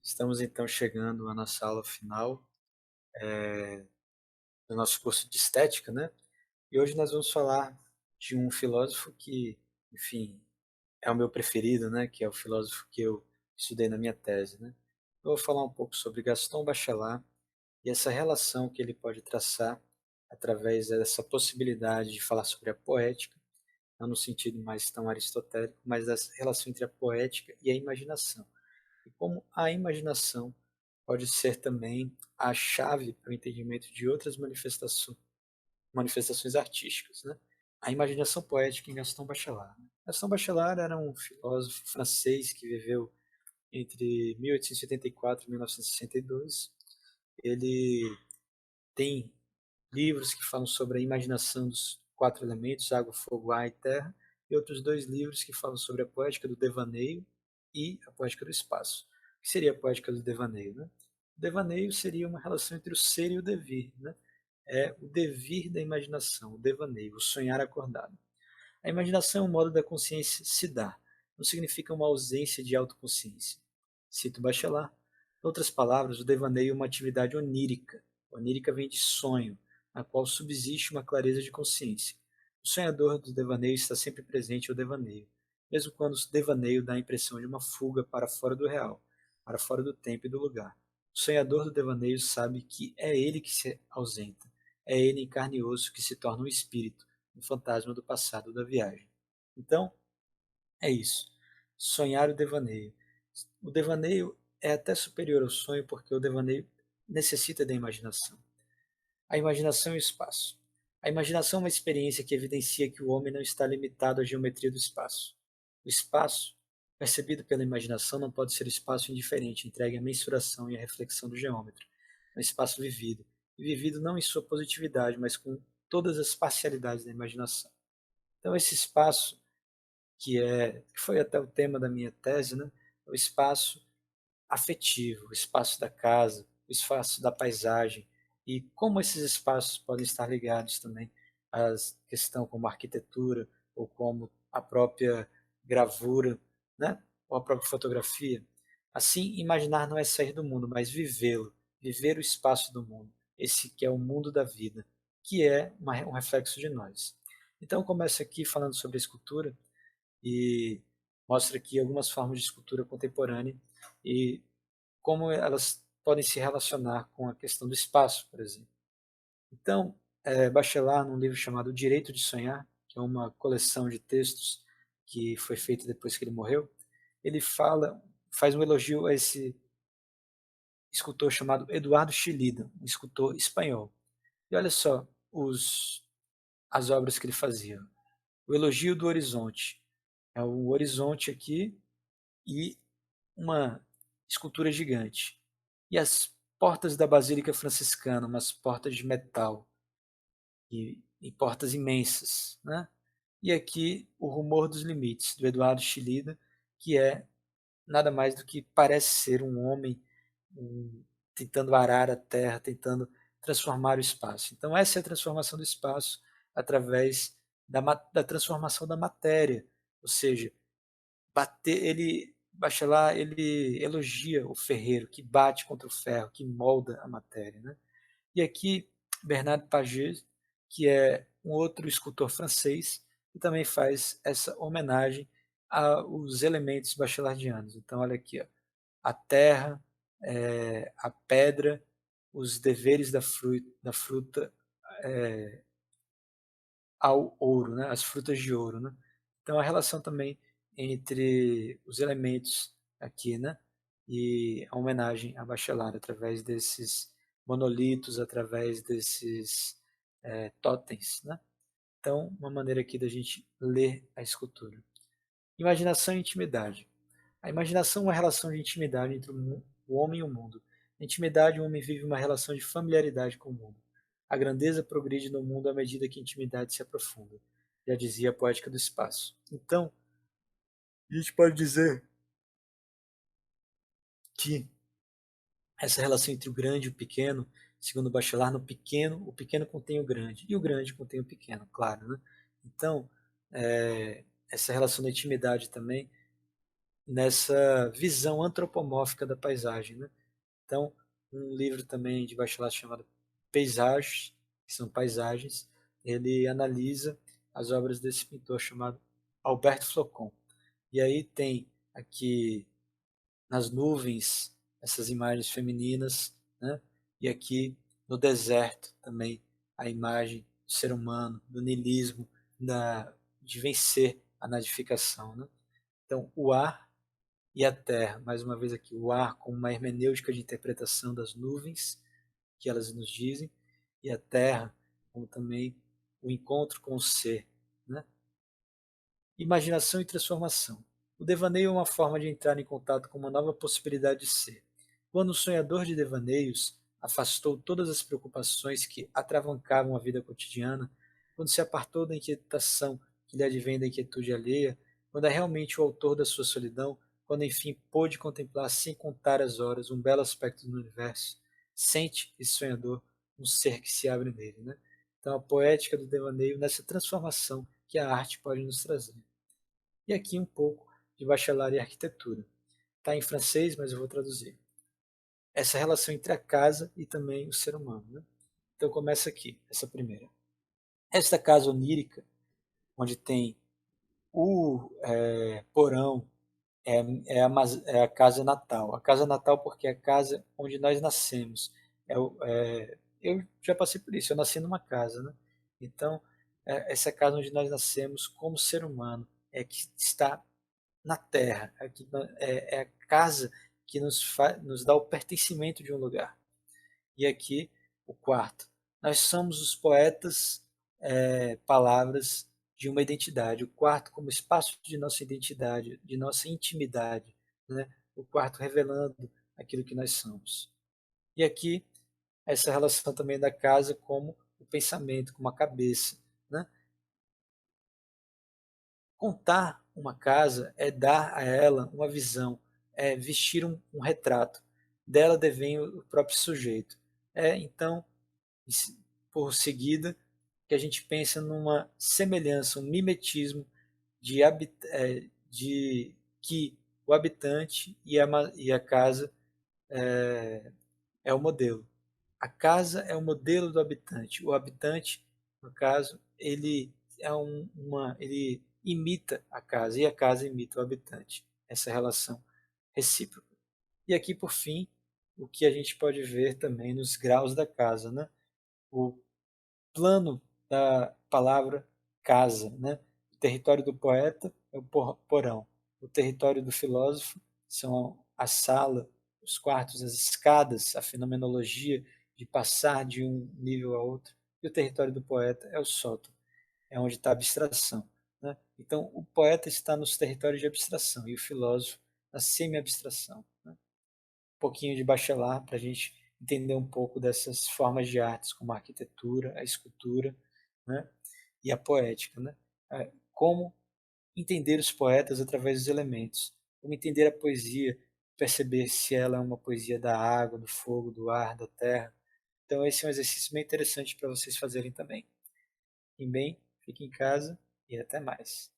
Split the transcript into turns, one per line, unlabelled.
Estamos então chegando à nossa aula final do nosso curso de estética, né? E hoje nós vamos falar de um filósofo que, enfim, é o meu preferido, né? Que é o filósofo que eu estudei na minha tese, né? Eu vou falar um pouco sobre Gaston Bachelard e essa relação que ele pode traçar através dessa possibilidade de falar sobre a poética, não no sentido mais tão aristotélico, mas da relação entre a poética e a imaginação. E como a imaginação pode ser também a chave para o entendimento de outras manifestações artísticas, né? A imaginação poética em Gaston Bachelard. Gaston Bachelard era um filósofo francês que viveu entre 1884 e 1962. Ele tem livros que falam sobre a imaginação dos quatro elementos, água, fogo, ar e terra, e outros dois livros que falam sobre a poética do devaneio e a poética do espaço. O que seria a poética do devaneio? Né? O devaneio seria uma relação entre o ser e o devir. Né? É o devir da imaginação, o devaneio, o sonhar acordado. A imaginação é um modo da consciência se dar, não significa uma ausência de autoconsciência. Cito Bachelard. Em outras palavras, o devaneio é uma atividade onírica. Onírica vem de sonho, na qual subsiste uma clareza de consciência. O sonhador do devaneio está sempre presente ao devaneio, mesmo quando o devaneio dá a impressão de uma fuga para fora do real, para fora do tempo e do lugar. O sonhador do devaneio sabe que é ele que se ausenta, é ele em carne e osso que se torna um espírito, um fantasma do passado da viagem. Então, é isso. Sonhar o devaneio. O devaneio é até superior ao sonho porque o devaneio necessita da imaginação. A imaginação e o espaço. A imaginação é uma experiência que evidencia que o homem não está limitado à geometria do espaço. O espaço, percebido pela imaginação, não pode ser o espaço indiferente, entregue à mensuração e à reflexão do geômetra. É um espaço vivido, e vivido não em sua positividade, mas com todas as parcialidades da imaginação. Então, esse espaço que foi até o tema da minha tese, né? O espaço afetivo, o espaço da casa, o espaço da paisagem e como esses espaços podem estar ligados também à questão como a arquitetura ou como a própria gravura, né? Ou a própria fotografia. Assim, imaginar não é sair do mundo, mas vivê-lo, viver o espaço do mundo, esse que é o mundo da vida, que é um reflexo de nós. Então, começo aqui falando sobre a escultura e mostra aqui algumas formas de escultura contemporânea e como elas podem se relacionar com a questão do espaço, por exemplo. Então, Bachelard, num livro chamado O Direito de Sonhar, que é uma coleção de textos que foi feita depois que ele morreu, ele faz um elogio a esse escultor chamado Eduardo Chillida, um escultor espanhol. E olha só as obras que ele fazia. O Elogio do Horizonte. É o horizonte aqui e uma escultura gigante. E as portas da Basílica Franciscana, umas portas de metal e portas imensas. Né? E aqui o Rumor dos Limites, do Eduardo Chillida, que é nada mais do que parece ser um homem tentando arar a terra, tentando transformar o espaço. Então essa é a transformação do espaço através da transformação da matéria, ou seja, Bachelard, ele elogia o ferreiro que bate contra o ferro, que molda a matéria, né? E aqui Bernard Pagès, que é um outro escultor francês, que também faz essa homenagem aos elementos bachelardianos. Então, olha aqui, ó, a terra, a pedra, os deveres da fruta ao ouro, né? As frutas de ouro. Né? Então, a relação também entre os elementos aqui, né? E a homenagem a Bachelard através desses monolitos, através desses totens. Né? Então, uma maneira aqui da gente ler a escultura. Imaginação e intimidade. A imaginação é uma relação de intimidade entre o homem e o mundo. Na intimidade, o homem vive uma relação de familiaridade com o mundo. A grandeza progride no mundo à medida que a intimidade se aprofunda. Já dizia a poética do espaço. Então, a gente pode dizer que essa relação entre o grande e o pequeno, segundo Bachelard, no pequeno, o pequeno contém o grande, e o grande contém o pequeno, claro. Né? Então, essa relação da intimidade também nessa visão antropomórfica da paisagem, né? Então, um livro também de Bachelard chamado Paysages, que são paisagens, ele analisa as obras desse pintor chamado Alberto Flocon. E aí tem aqui nas nuvens essas imagens femininas, né? E aqui no deserto também a imagem do ser humano, do niilismo, de vencer a nadificação, né? Então, o ar e a terra, mais uma vez aqui, o ar como uma hermenêutica de interpretação das nuvens, que elas nos dizem, e a terra como também o encontro com o ser, né? Imaginação e transformação. O devaneio é uma forma de entrar em contato com uma nova possibilidade de ser. Quando o sonhador de devaneios afastou todas as preocupações que atravancavam a vida cotidiana, quando se apartou da inquietação que lhe advém da inquietude alheia, quando é realmente o autor da sua solidão, quando enfim pôde contemplar sem contar as horas um belo aspecto do universo, sente esse sonhador um ser que se abre nele, né? Então a poética do devaneio nessa transformação que a arte pode nos trazer. E aqui um pouco de bacharel em arquitetura. Está em francês, mas eu vou traduzir. Essa relação entre a casa e também o ser humano. Né? Então começa aqui, essa primeira. Esta casa onírica, onde tem o porão, é a casa natal. A casa natal porque é a casa onde nós nascemos. Eu já passei por isso, eu nasci numa casa. Né? Então, essa casa onde nós nascemos como ser humano, é que está na terra, é a casa que nos dá o pertencimento de um lugar. E aqui o quarto. Nós somos os poetas, palavras de uma identidade. O quarto como espaço de nossa identidade, de nossa intimidade. Né? O quarto revelando aquilo que nós somos. E aqui essa relação também da casa como o pensamento, como a cabeça. Né? Contar uma casa é dar a ela uma visão, é vestir um retrato. Dela devém o próprio sujeito. Então, por seguida, que a gente pensa numa semelhança, um mimetismo de que o habitante e a casa é o modelo. A casa é o modelo do habitante. O habitante, no caso, ele imita a casa e a casa imita o habitante. Essa relação recíproca. E aqui, por fim, o que a gente pode ver também nos graus da casa, né? O plano da palavra casa, né? O território do poeta é o porão. O território do filósofo são a sala, os quartos, as escadas, a fenomenologia de passar de um nível a outro. E o território do poeta é o sótão, é onde está a abstração. Né? Então, o poeta está nos territórios de abstração e o filósofo na semi-abstração. Né? Um pouquinho de Bachelard para a gente entender um pouco dessas formas de artes, como a arquitetura, a escultura, né? E a poética. Né? Como entender os poetas através dos elementos, como entender a poesia, perceber se ela é uma poesia da água, do fogo, do ar, da terra. Então esse é um exercício bem interessante para vocês fazerem também. E bem, fiquem em casa e até mais.